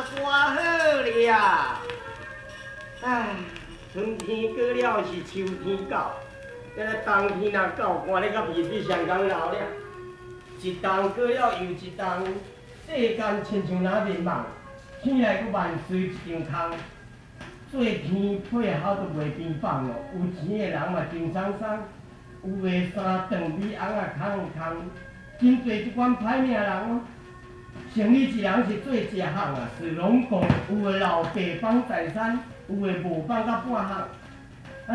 山好了。唉，春天过了是秋天到，这个冬天若到，寒咧甲鼻涕上讲流了。一冬过了又一冬，世间亲像那面梦，天来阁万岁一场空。做天配好都袂平凡咯，有钱的人嘛真爽爽，有的衫长米红啊空空，真侪即款歹命人哦。生理一人是做一项啊，是拢讲有的老爸放财产，有的无放到半项。啊，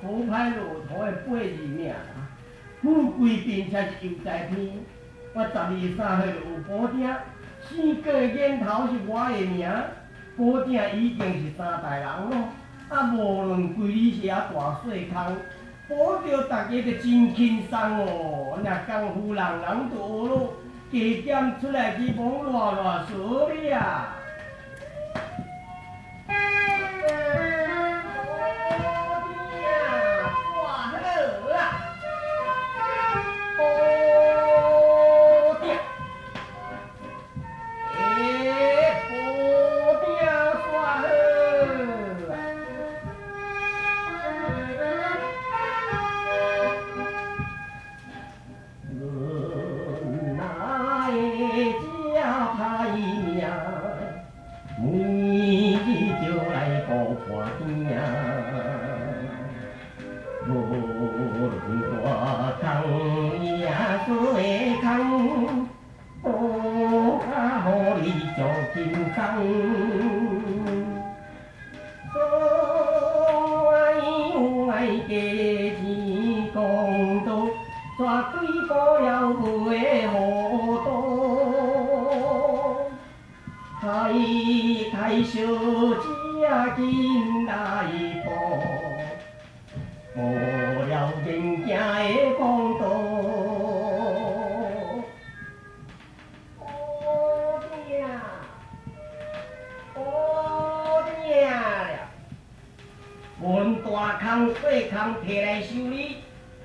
好歹骆驼的八字命啦，富贵病才是又在天。我12、3岁就有保鼎，4个年头是我的名。保鼎已经是3代人咯，啊，无论规里是啊大细空，保着大家就真轻松哦。若功夫人人就学咯，加点出来去忙乱乱说了。太小只紧来报，无了人行的公道。无论大空小空，摕来修理，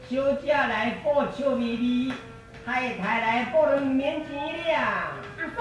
小姐来报笑眯眯，太太来报人免钱了。阿嫂。